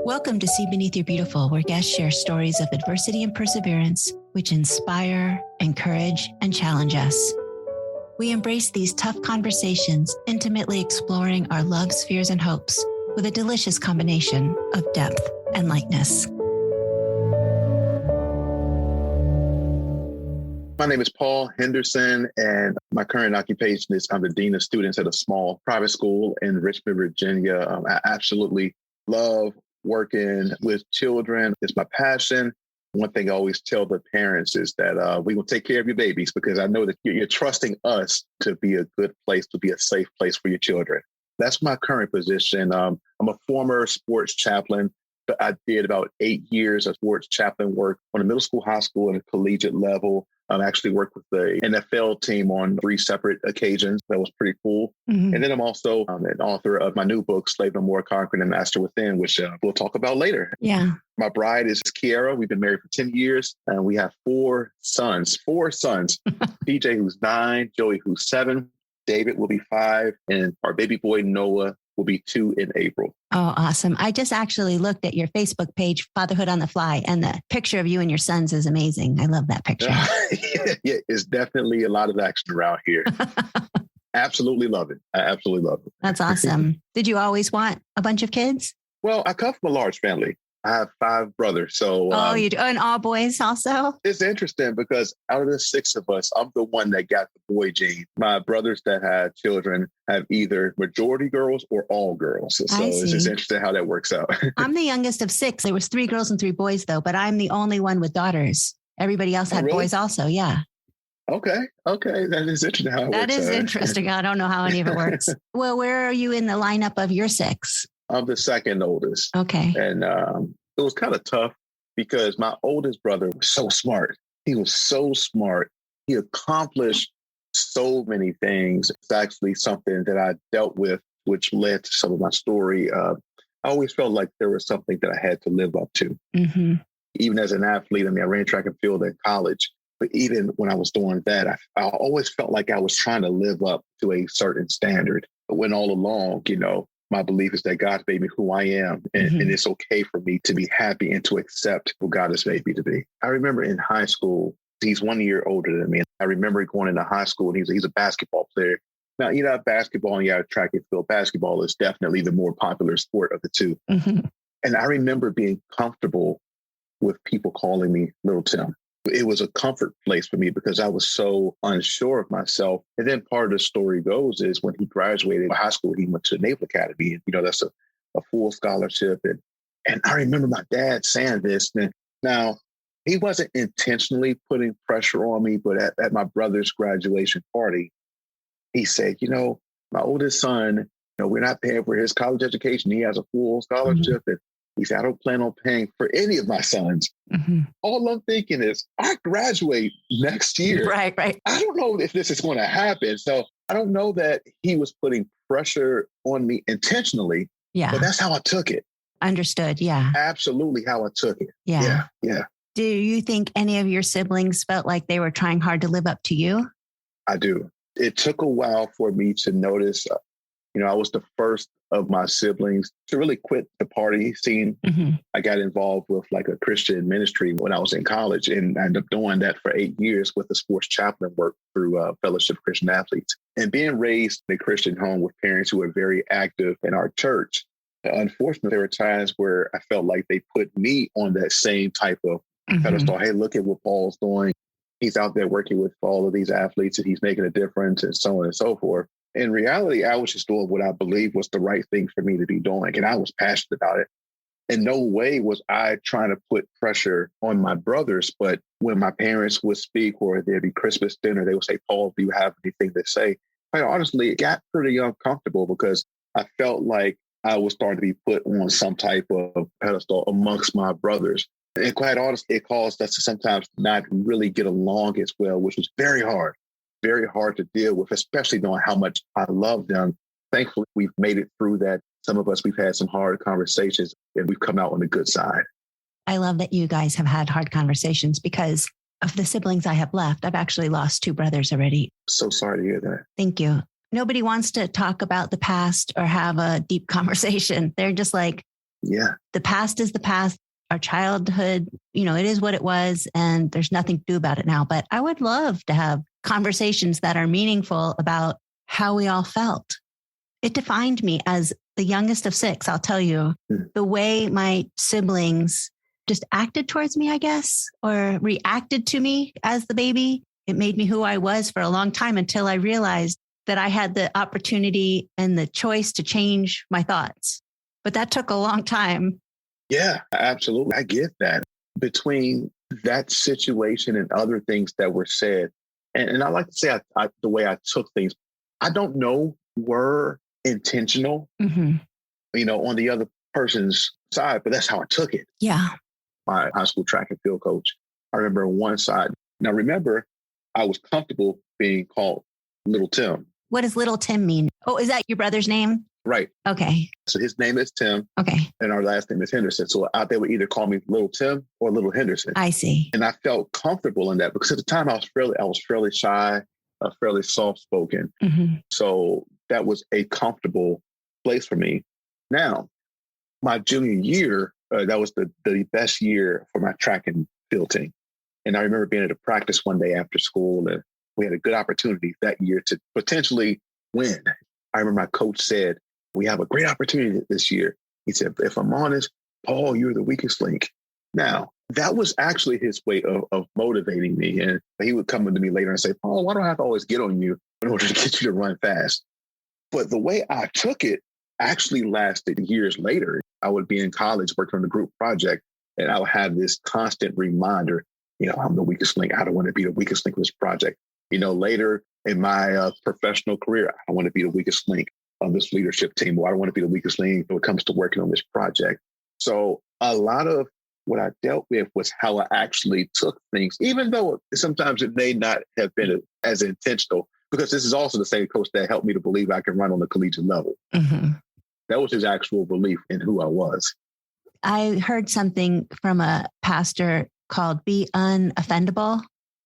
Welcome to See Beneath Your Beautiful, where guests share stories of adversity and perseverance, which inspire, encourage, and challenge us. We embrace these tough conversations, intimately exploring our loves, fears, and hopes with a delicious combination of depth and lightness. My name is Paul Henderson, and my current occupation is I'm the Dean of Students at a small private school in Richmond, Virginia. I absolutely love working with children. It's my passion. One thing I always tell the parents is that we will take care of your babies because I know that you're trusting us to be a good place, to be a safe place for your children. That's my current position. I'm a former sports chaplain. I did about 8 years of sports chaplain work on a middle school, high school, and a collegiate level. I actually worked with the NFL team on 3 separate occasions. That was pretty cool. Mm-hmm. And then I'm also an author of my new book, Slave No More, Conquering and Master Within, which we'll talk about later. Yeah. My bride is Kiara. We've been married for 10 years, and we have 4 sons. DJ, who's 9, Joey, who's 7, David will be 5, and our baby boy, Noah, will be 2 in April. Oh, awesome. I just actually looked at your Facebook page, Fatherhood on the Fly, and the picture of you and your sons is amazing. I love that picture. Yeah, it's definitely a lot of action around here. Absolutely love it. I absolutely love it. That's awesome. Did you always want a bunch of kids? Well, I come from a large family. I have 5 brothers. So, you do? And all boys also? It's interesting because out of the 6 of us, I'm the one that got the boy gene. My brothers that had children have either majority girls or all girls. So it's just interesting how that works out. I'm the youngest of 6. There was 3 girls and 3 boys, though, but I'm the only one with daughters. Everybody else had boys also. Yeah. Okay. That is interesting how it works. That is interesting. I don't know how any of it works. Well, where are you in the lineup of your 6? I'm the second oldest. Okay. And it was kind of tough because my oldest brother was so smart. He was so smart. He accomplished so many things. It's actually something that I dealt with, which led to some of my story. I always felt like there was something that I had to live up to. Mm-hmm. Even as an athlete, I ran track and field in college. But even when I was doing that, I always felt like I was trying to live up to a certain standard. But when all along, my belief is that God made me who I am, and it's okay for me to be happy and to accept who God has made me to be. I remember in high school, he's 1 year older than me. I remember going into high school, and he's a basketball player. Now, basketball and track and field. Basketball is definitely the more popular sport of the two. Mm-hmm. And I remember being comfortable with people calling me Little Tim. It was a comfort place for me because I was so unsure of myself. And then part of the story goes is when he graduated high school, he went to the Naval Academy. And, that's a full scholarship. And I remember my dad saying this. Now, he wasn't intentionally putting pressure on me, but at my brother's graduation party, he said, my oldest son, we're not paying for his college education. He has a full scholarship. Mm-hmm. And he said, I don't plan on paying for any of my sons. Mm-hmm. All I'm thinking is, I graduate next year. Right. I don't know if this is going to happen. So I don't know that he was putting pressure on me intentionally. Yeah. But that's how I took it. Understood. Yeah. Absolutely how I took it. Yeah. Yeah. Do you think any of your siblings felt like they were trying hard to live up to you? I do. It took a while for me to notice. I was the first of my siblings to really quit the party scene. Mm-hmm. I got involved with like a Christian ministry when I was in college, and I ended up doing that for 8 years with the sports chaplain work through Fellowship of Christian Athletes. And being raised in a Christian home with parents who were very active in our church, unfortunately, there were times where I felt like they put me on that same type of pedestal. Hey, look at what Paul's doing. He's out there working with all of these athletes and he's making a difference and so on and so forth. In reality, I was just doing what I believed was the right thing for me to be doing. And I was passionate about it. In no way was I trying to put pressure on my brothers. But when my parents would speak or there'd be Christmas dinner, they would say, Paul, do you have anything to say? Quite honestly, it got pretty uncomfortable because I felt like I was starting to be put on some type of pedestal amongst my brothers. And quite honestly, it caused us to sometimes not really get along as well, which was very hard to deal with, especially knowing how much I love them. Thankfully, we've made it through that. Some of us, we've had some hard conversations and we've come out on the good side. I love that you guys have had hard conversations because of the siblings I have left. I've actually lost 2 brothers already. So sorry to hear that. Thank you. Nobody wants to talk about the past or have a deep conversation. They're just like, Yeah. The past is the past. Our childhood, it is what it was, and there's nothing to do about it now. But I would love to have conversations that are meaningful about how we all felt. It defined me as the youngest of 6. I'll tell you, the way my siblings just acted towards me, I guess, or reacted to me as the baby. It made me who I was for a long time until I realized that I had the opportunity and the choice to change my thoughts. But that took a long time. Yeah, absolutely. I get that. Between that situation and other things that were said, and I like to say the way I took things, I don't know were intentional, on the other person's side, but that's how I took it. Yeah. My high school track and field coach, I remember on one side. Now, remember, I was comfortable being called Little Tim. What does Little Tim mean? Oh, is that your brother's name? Right. Okay. So his name is Tim. Okay. And our last name is Henderson. So out there would either call me Little Tim or Little Henderson. I see. And I felt comfortable in that because at the time I was fairly shy, fairly soft spoken. Mm-hmm. So that was a comfortable place for me. Now, my junior year, that was the best year for my track and field team. And I remember being at a practice one day after school, and we had a good opportunity that year to potentially win. I remember my coach said, "We have a great opportunity this year." He said, "If I'm honest, Paul, you're the weakest link." Now, that was actually his way of motivating me. And he would come to me later and say, "Paul, why do I have to always get on you in order to get you to run fast?" But the way I took it actually lasted years later. I would be in college working on the group project, and I would have this constant reminder, I'm the weakest link. I don't want to be the weakest link of this project. Later in my professional career, I don't want to be the weakest link on this leadership team, or I don't want to be the weakest link when it comes to working on this project. So a lot of what I dealt with was how I actually took things, even though sometimes it may not have been as intentional, because this is also the same coach that helped me to believe I can run on the collegiate level. Mm-hmm. That was his actual belief in who I was. I heard something from a pastor called be unoffendable.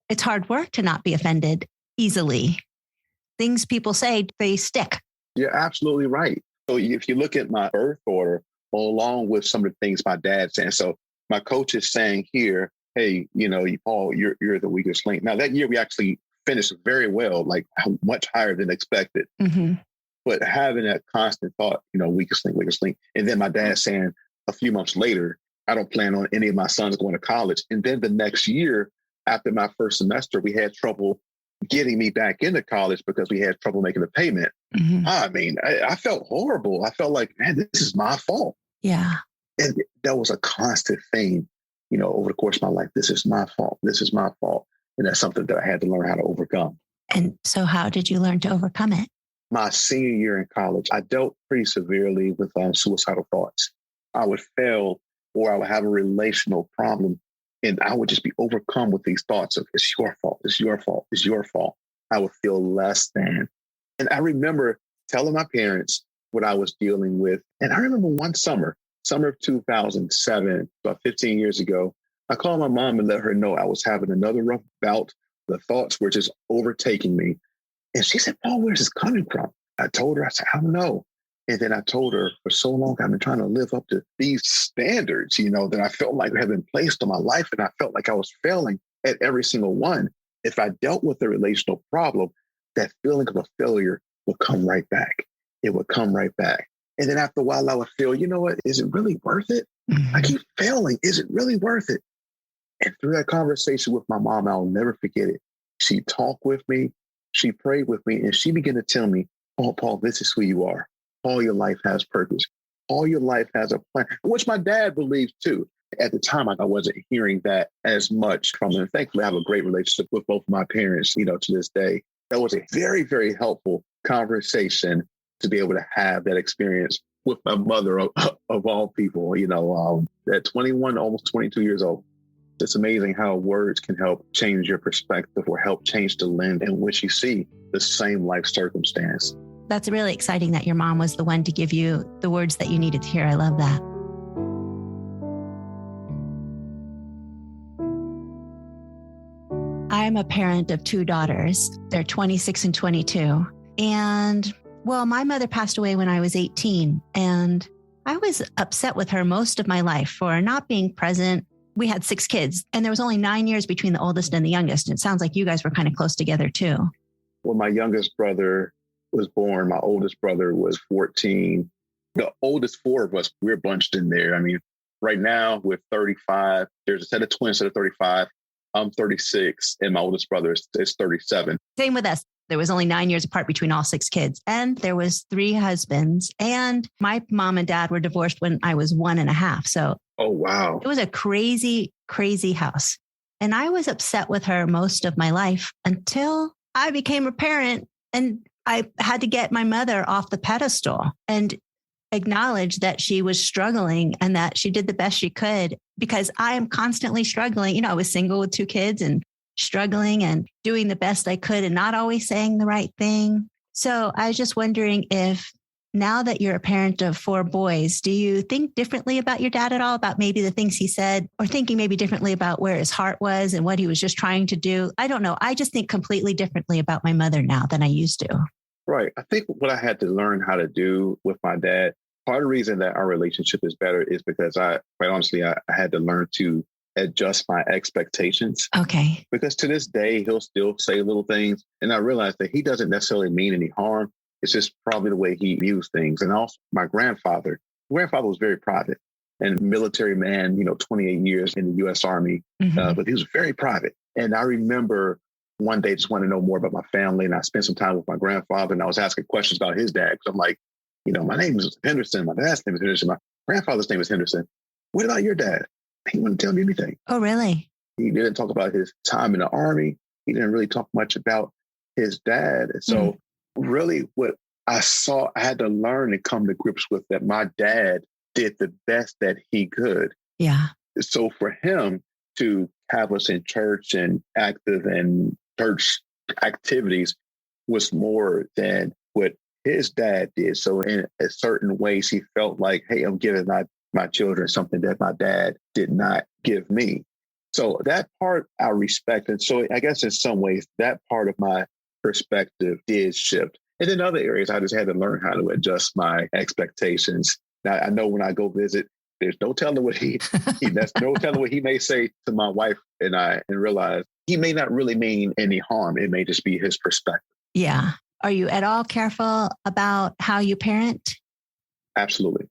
It's hard work to not be offended easily. Things people say, they stick. You're absolutely right. So if you look at my birth order, along with some of the things my dad saying, so my coach is saying here, hey, Paul, you're the weakest link. Now that year we actually finished very well, like much higher than expected. Mm-hmm. But having that constant thought, weakest link. And then my dad saying a few months later, I don't plan on any of my sons going to college. And then the next year, after my first semester, we had trouble getting me back into college because we had trouble making the payment. Mm-hmm. I mean, I felt horrible. I felt like, man, this is my fault. Yeah. And that was a constant theme, over the course of my life. This is my fault. This is my fault. And that's something that I had to learn how to overcome. And so how did you learn to overcome it? My senior year in college, I dealt pretty severely with suicidal thoughts. I would fail, or I would have a relational problem, and I would just be overcome with these thoughts of, it's your fault, it's your fault, it's your fault. I would feel less than. And I remember telling my parents what I was dealing with. And I remember one summer of 2007, about 15 years ago, I called my mom and let her know I was having another rough bout. The thoughts were just overtaking me. And she said, "Paul, where's this coming from?" I told her, I said, "I don't know." And then I told her, for so long, I've been trying to live up to these standards, that I felt like had been placed on my life. And I felt like I was failing at every single one. If I dealt with a relational problem, that feeling of a failure would come right back. It would come right back. And then after a while, I would feel, you know what? Is it really worth it? Mm-hmm. I keep failing. Is it really worth it? And through that conversation with my mom, I'll never forget it. She talked with me. She prayed with me, and she began to tell me, "Oh, Paul, this is who you are. All your life has purpose. All your life has a plan," which my dad believed too. At the time, I wasn't hearing that as much from him. Thankfully, I have a great relationship with both of my parents, to this day. That was a very, very helpful conversation to be able to have that experience with my mother of all people, at 21, almost 22 years old. It's amazing how words can help change your perspective or help change the lens in which you see the same life circumstance. That's really exciting that your mom was the one to give you the words that you needed to hear. I love that. I'm a parent of 2 daughters. They're 26 and 22. And my mother passed away when I was 18. And I was upset with her most of my life for not being present. We had 6 kids and there was only 9 years between the oldest and the youngest. And it sounds like you guys were kind of close together too. When my youngest brother was born, my oldest brother was 14. The oldest 4 of us, we're bunched in there. I mean, right now we're 35. There's a set of twins that are 35. I'm 36 and my oldest brother is 37. Same with us. There was only 9 years apart between all 6 kids. And there was 3 husbands. And my mom and dad were divorced when I was 1.5. So oh, wow. It was a crazy, crazy house. And I was upset with her most of my life until I became a parent and I had to get my mother off the pedestal and acknowledge that she was struggling and that she did the best she could, because I am constantly struggling. You know, I was single with 2 kids and struggling and doing the best I could and not always saying the right thing. So I was just wondering if now that you're a parent of 4 boys, do you think differently about your dad at all, about maybe the things he said, or thinking maybe differently about where his heart was and what he was just trying to do? I don't know. I just think completely differently about my mother now than I used to. Right. I think what I had to learn how to do with my dad, part of the reason that our relationship is better is because I had to learn to adjust my expectations. Okay. Because to this day, he'll still say little things. And I realize that he doesn't necessarily mean any harm. It's just probably the way he views things. And also my grandfather was very private and military man, 28 years in the U.S. Army, but he was very private. And I remember one day just wanted to know more about my family. And I spent some time with my grandfather and I was asking questions about his dad. Because I'm like, my name is Henderson. My dad's name is Henderson. My grandfather's name is Henderson. What about your dad? He wouldn't tell me anything. Oh, really? He didn't talk about his time in the Army. He didn't really talk much about his dad. And so really what I had to learn and come to grips with that my dad did the best that he could. Yeah. So for him to have us in church and active in church activities was more than what his dad did. So in a certain ways, he felt like, hey, I'm giving my children something that my dad did not give me. So that part I respect. And so I guess in some ways, that part of my perspective did shift. And in other areas, I just had to learn how to adjust my expectations. Now, I know when I go visit, there's no telling what that's no telling what he may say to my wife and I, and realize he may not really mean any harm. It may just be his perspective. Yeah. Are you at all careful about how you parent? Absolutely.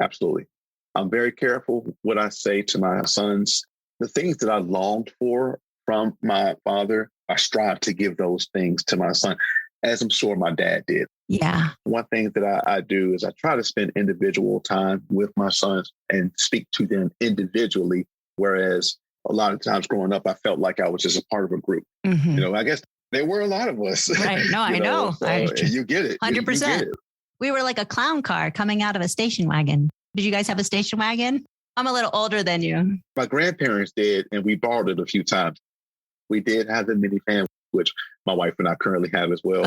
Absolutely. I'm very careful what I say to my sons. The things that I longed for from my father, I strive to give those things to my son, as I'm sure my dad did. Yeah. One thing that I do is I try to spend individual time with my sons and speak to them individually. Whereas a lot of times growing up, I felt like I was just a part of a group. I guess there were a lot of us. Right. No, I know. So you get it. 100%. You get it. We were like a clown car coming out of a station wagon. Did you guys have a station wagon? I'm a little older than you. My grandparents did, and we borrowed it a few times. We did have the minivan, which my wife and I currently have as well.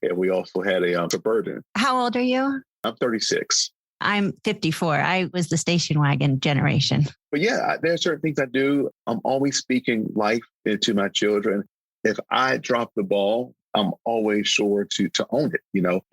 And we also had a Suburban. How old are you? I'm 36. I'm 54. I was the station wagon generation. But yeah, there are certain things I do. I'm always speaking life into my children. If I drop the ball, I'm always sure to own it.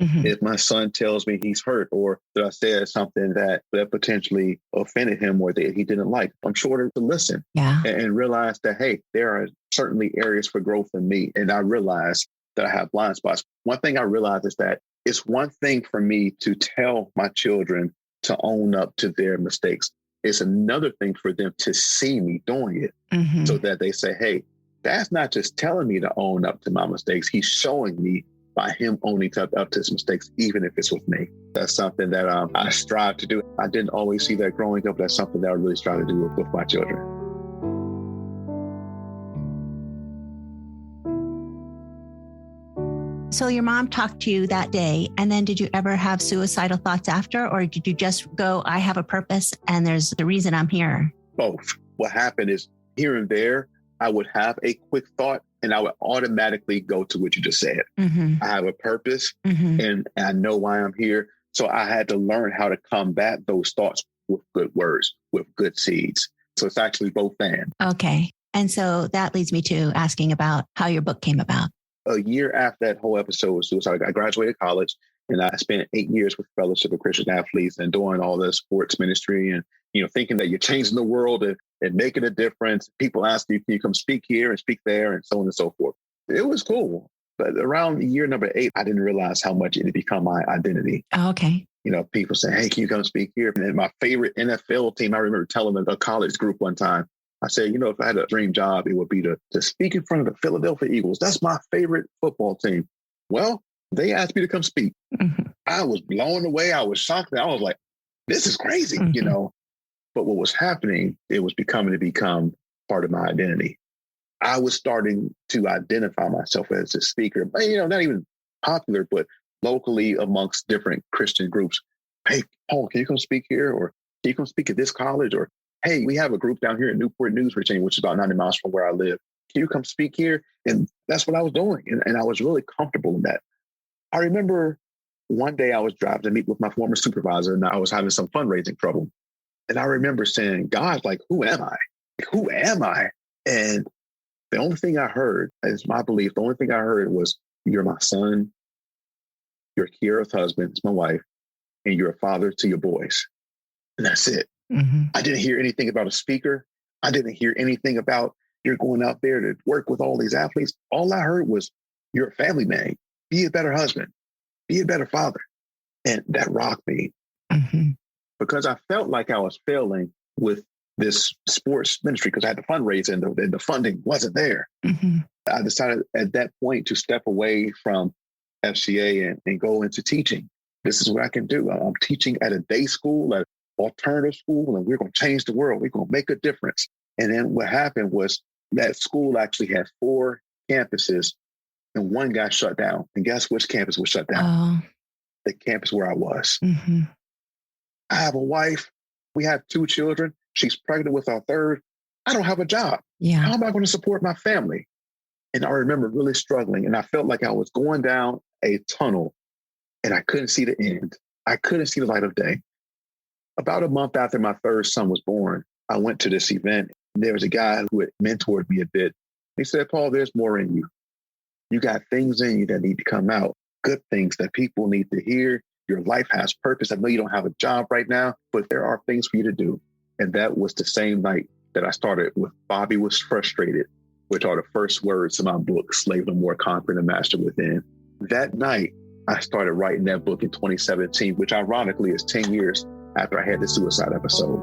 If my son tells me he's hurt or that I said something that potentially offended him or that he didn't like, I'm sure to listen and realize that, hey, there are certainly areas for growth in me. And I realize that I have blind spots. One thing I realize is that it's one thing for me to tell my children to own up to their mistakes. It's another thing for them to see me doing it so that they say, hey, Dad's not just telling me to own up to my mistakes. He's showing me by him owning up to his mistakes, even if it's with me. That's something that I strive to do. I didn't always see that growing up. That's something that I really strive to do with my children. So your mom talked to you that day, and then did you ever have suicidal thoughts after, or did you just go, I have a purpose and there's the reason I'm here? Both. What happened is here and there, I would have a quick thought and I would automatically go to what you just said. I have a purpose and I know why I'm here. So I had to learn how to combat those thoughts with good words, with good seeds. So it's actually both and. Okay. And so that leads me to asking about how your book came about. A year after that whole episode was suicide, I graduated college And I spent 8 years with Fellowship of Christian Athletes and doing all the sports ministry and, thinking that you're changing the world and making a difference. People ask you, can you come speak here and speak there and so on and so forth. It was cool. But around year number 8, I didn't realize how much it had become my identity. Oh, okay. People say, hey, can you come speak here? And my favorite NFL team, I remember telling a college group one time, I said, if I had a dream job, it would be to speak in front of the Philadelphia Eagles. That's my favorite football team. Well, they asked me to come speak. Mm-hmm. I was blown away. I was shocked. I was like, this is crazy, mm-hmm. But what was happening, it was become part of my identity. I was starting to identify myself as a speaker, not even popular, but locally amongst different Christian groups. Hey, Paul, can you come speak here? Or can you come speak at this college? Or, hey, we have a group down here in Newport News, Virginia, which is about 90 miles from where I live. Can you come speak here? And that's what I was doing. And I was really comfortable in that. I remember one day I was driving to meet with my former supervisor and I was having some fundraising trouble. And I remember saying, God, like, who am I? Who am I? And the only thing I heard, is my belief, the only thing I heard was, you're my son, you're Kiara's husband, it's my wife, and you're a father to your boys. And that's it. Mm-hmm. I didn't hear anything about a speaker. I didn't hear anything about you're going out there to work with all these athletes. All I heard was, you're a family man. Be a better husband. Be a better father. And that rocked me. Mm-hmm. Because I felt like I was failing with this sports ministry because I had to fundraise and the funding wasn't there. Mm-hmm. I decided at that point to step away from FCA and go into teaching. This is what I can do. I'm teaching at a day school, at alternative school, and we're going to change the world. We're going to make a difference. And then what happened was that school actually had 4 campuses and one got shut down. And guess which campus was shut down? The campus where I was. Mm-hmm. I have a wife. We have 2 children. She's pregnant with our 3rd. I don't have a job. Yeah. How am I going to support my family? And I remember really struggling. And I felt like I was going down a tunnel and I couldn't see the end. I couldn't see the light of day. About a month after my 3rd son was born, I went to this event. There was a guy who had mentored me a bit. He said, Paul, there's more in you. You got things in you that need to come out, good things that people need to hear. Your life has purpose. I know you don't have a job right now, but there are things for you to do. And that was the same night that I started with Bobby Was Frustrated, which are the first words in my book, Slave No More, Conquering the Master Within. That night, I started writing that book in 2017, which ironically is 10 years after I had the suicide episode.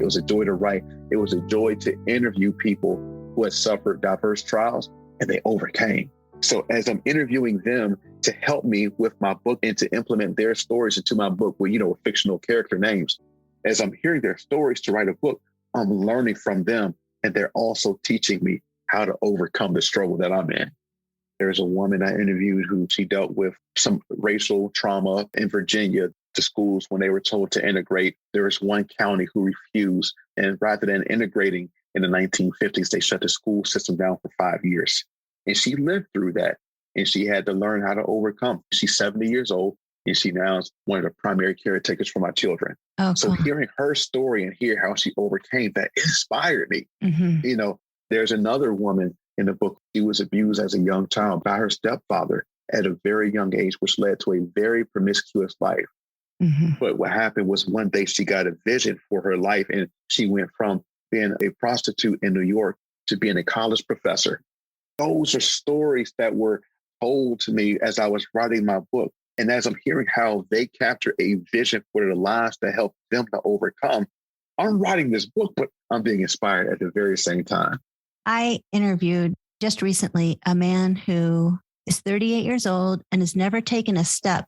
It was a joy to write. It was a joy to interview people who had suffered diverse trials and they overcame. So as I'm interviewing them to help me with my book and to implement their stories into my book with, fictional character names, as I'm hearing their stories to write a book, I'm learning from them. And they're also teaching me how to overcome the struggle that I'm in. There's a woman I interviewed who she dealt with some racial trauma in Virginia. To schools, when they were told to integrate, there was one county who refused. And rather than integrating in the 1950s, they shut the school system down for 5 years. And she lived through that. And she had to learn how to overcome. She's 70 years old. And she now is one of the primary caretakers for my children. Oh, so cool. Hearing her story and hear how she overcame that inspired me. Mm-hmm. There's another woman in the book. She was abused as a young child by her stepfather at a very young age, which led to a very promiscuous life. Mm-hmm. But what happened was one day she got a vision for her life and she went from being a prostitute in New York to being a college professor. Those are stories that were told to me as I was writing my book. And as I'm hearing how they capture a vision for their lives to help them to overcome, I'm writing this book, but I'm being inspired at the very same time. I interviewed just recently a man who is 38 years old and has never taken a step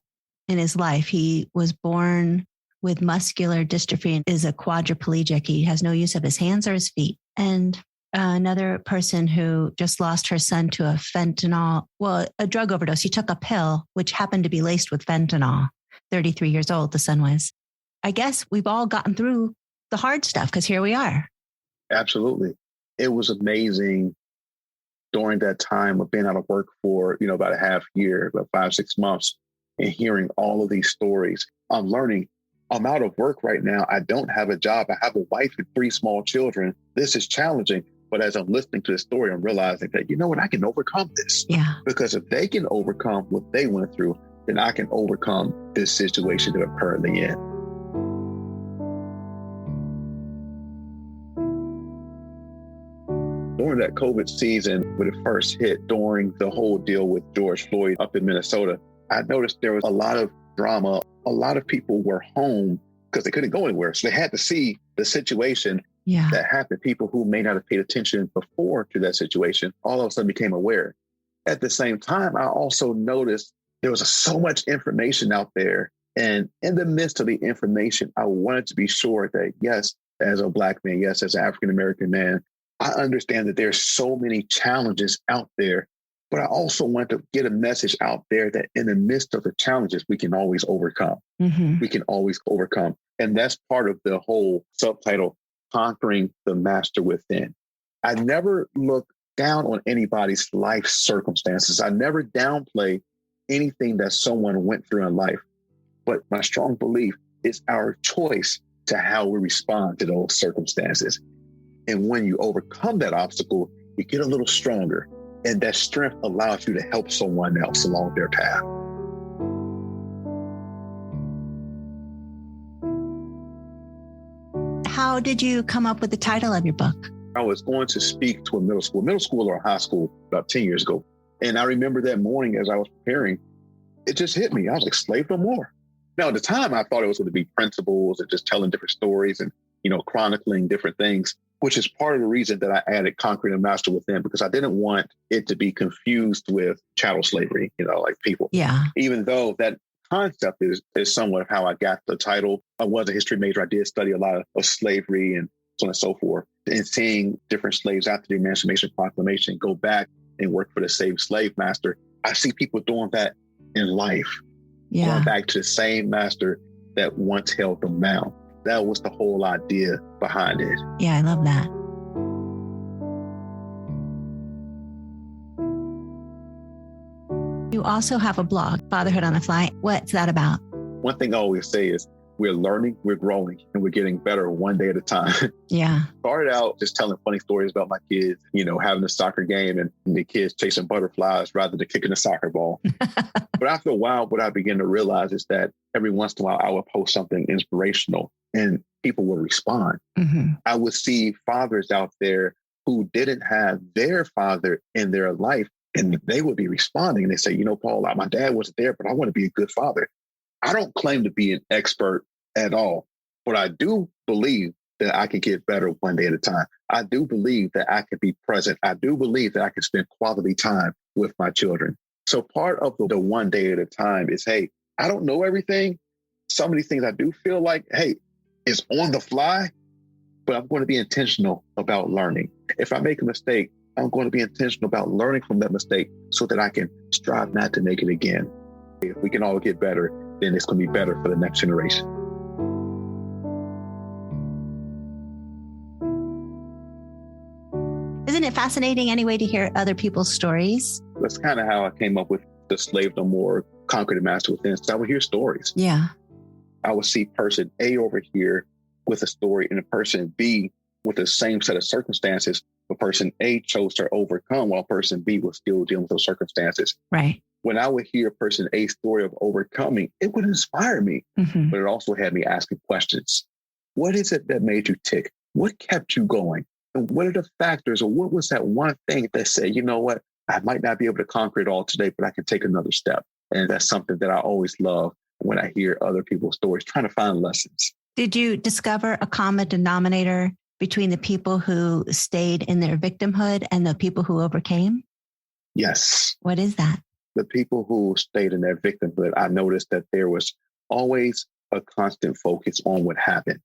in his life. He was born with muscular dystrophy and is a quadriplegic. He has no use of his hands or his feet. And another person who just lost her son to a drug overdose. He took a pill, which happened to be laced with fentanyl. 33 years old, the son was. I guess we've all gotten through the hard stuff because here we are. Absolutely. It was amazing during that time of being out of work for, about a half year, about 5-6 months, and hearing all of these stories. I'm learning I'm out of work right now. I don't have a job. I have a wife and 3 small children. This is challenging, But as I'm listening to the story, I'm realizing that, you know what, I can overcome this. Yeah. Because if they can overcome what they went through, then I can overcome this situation that I'm currently in. During that COVID season, when it first hit, during the whole deal with George Floyd up in Minnesota, I noticed there was a lot of drama. A lot of people were home because they couldn't go anywhere. So they had to see the situation that happened. People who may not have paid attention before to that situation all of a sudden became aware. At the same time, I also noticed there was so much information out there. And in the midst of the information, I wanted to be sure that, yes, as a Black man, yes, as an African-American man, I understand that there's so many challenges out there, but I also want to get a message out there that in the midst of the challenges, we can always overcome. Mm-hmm. We can always overcome. And that's part of the whole subtitle, Conquering the Master Within. I never look down on anybody's life circumstances. I never downplay anything that someone went through in life. But my strong belief is our choice to how we respond to those circumstances. And when you overcome that obstacle, you get a little stronger. And that strength allows you to help someone else along their path. How did you come up with the title of your book? I was going to speak to a middle school or high school about 10 years ago. And I remember that morning as I was preparing, it just hit me. I was like, Slave No More. Now, at the time, I thought it was going to be principles and just telling different stories and, chronicling different things, which is part of the reason that I added Conquering the Master Within, because I didn't want it to be confused with chattel slavery, like people. Yeah. Even though that concept is somewhat of how I got the title. I was a history major. I did study a lot of slavery and so on and so forth. And seeing different slaves after the Emancipation Proclamation go back and work for the same slave master, I see people doing that in life. Yeah. Going back to the same master that once held them down. That was the whole idea behind it. Yeah, I love that. You also have a blog, Fatherhood on the Fly. What's that about? One thing I always say is we're learning, we're growing, and we're getting better one day at a time. Yeah. Started out just telling funny stories about my kids, having a soccer game and the kids chasing butterflies rather than kicking a soccer ball. But after a while, what I began to realize is that every once in a while, I would post something inspirational and people would respond. Mm-hmm. I would see fathers out there who didn't have their father in their life, and they would be responding. And they say, Paul, my dad wasn't there, but I want to be a good father. I don't claim to be an expert at all, but I do believe that I can get better one day at a time. I do believe that I can be present. I do believe that I can spend quality time with my children. So part of the one day at a time is, hey, I don't know everything. Some of these things I do feel like, hey, it's on the fly, but I'm going to be intentional about learning. If I make a mistake, I'm going to be intentional about learning from that mistake so that I can strive not to make it again. If we can all get better, then it's going to be better for the next generation. Isn't it fascinating anyway to hear other people's stories? That's kind of how I came up with the Slave No More, Conquer the Master Within. So I would hear stories. Yeah. I would see person A over here with a story and a person B with the same set of circumstances, but person A chose to overcome while person B was still dealing with those circumstances. Right. When I would hear person A's story of overcoming, it would inspire me, mm-hmm. but it also had me asking questions. What is it that made you tick? What kept you going? And what are the factors, or what was that one thing that said, you know what, I might not be able to conquer it all today, but I can take another step. And that's something that I always love when I hear other people's stories, trying to find lessons. Did you discover a common denominator between the people who stayed in their victimhood and the people who overcame? Yes. What is that? The people who stayed in their victimhood, I noticed that there was always a constant focus on what happened.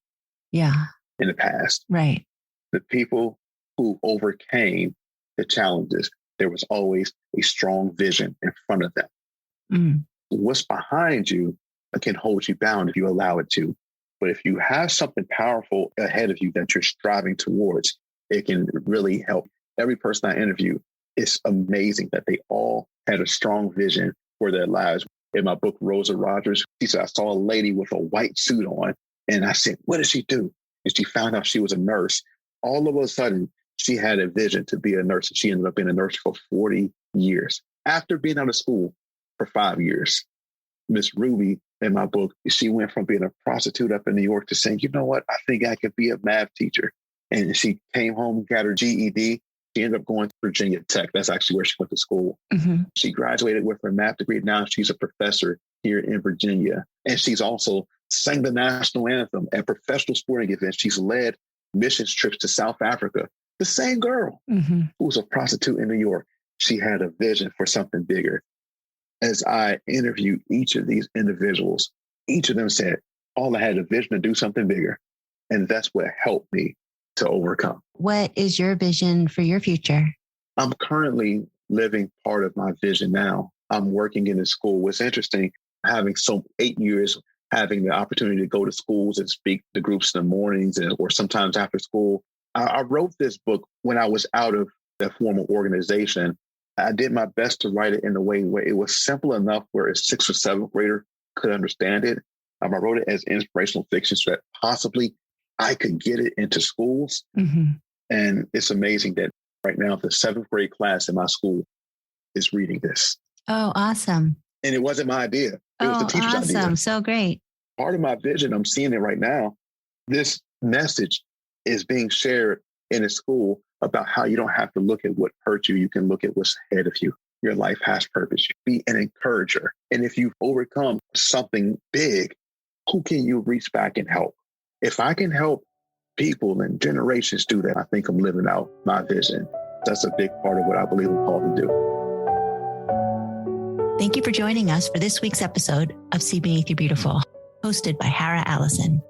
Yeah. In the past. Right. The people who overcame the challenges, there was always a strong vision in front of them. Mm. What's behind you can hold you bound if you allow it to. But if you have something powerful ahead of you that you're striving towards, it can really help. Every person I interview, it's amazing that they all had a strong vision for their lives. In my book, Rosa Rogers, she said, I saw a lady with a white suit on, and I said, what did she do? And she found out she was a nurse. All of a sudden, She had a vision to be a nurse. She ended up being a nurse for 40 years. After being out of school for 5 years, Miss Ruby, in my book, she went from being a prostitute up in New York to saying, you know what, I think I could be a math teacher. And she came home, got her GED. She ended up going to Virginia Tech. That's actually where she went to school. Mm-hmm. She graduated with her math degree. Now she's a professor here in Virginia. And she's also sang the national anthem at professional sporting events. She's led missions trips to South Africa. The same girl who was a prostitute in New York. She had a vision for something bigger. As I interviewed each of these individuals, each of them said, Paul, I had a vision to do something bigger. And that's what helped me to overcome. What is your vision for your future? I'm currently living part of my vision now. I'm working in a school. What's interesting, having 8 years, having the opportunity to go to schools and speak to groups in the mornings or sometimes after school. I wrote this book when I was out of that formal organization. I did my best to write it in a way where it was simple enough where a 6th or 7th grader could understand it. I wrote it as inspirational fiction so that possibly I could get it into schools. Mm-hmm. And it's amazing that right now the 7th grade class in my school is reading this. Oh, awesome. And it wasn't my idea. It was the teacher's idea. Awesome. So great. Part of my vision, I'm seeing it right now. This message is being shared in a school about how you don't have to look at what hurt you. You can look at what's ahead of you. Your life has purpose. Be an encourager. And if you've overcome something big, who can you reach back and help? If I can help people and generations do that, I think I'm living out my vision. That's a big part of what I believe I'm called to do. Thank you for joining us for this week's episode of See Beneath Your Beautiful, hosted by Hara Allison.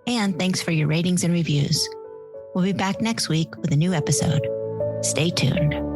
And thanks for your ratings and reviews. We'll be back next week with a new episode. Stay tuned.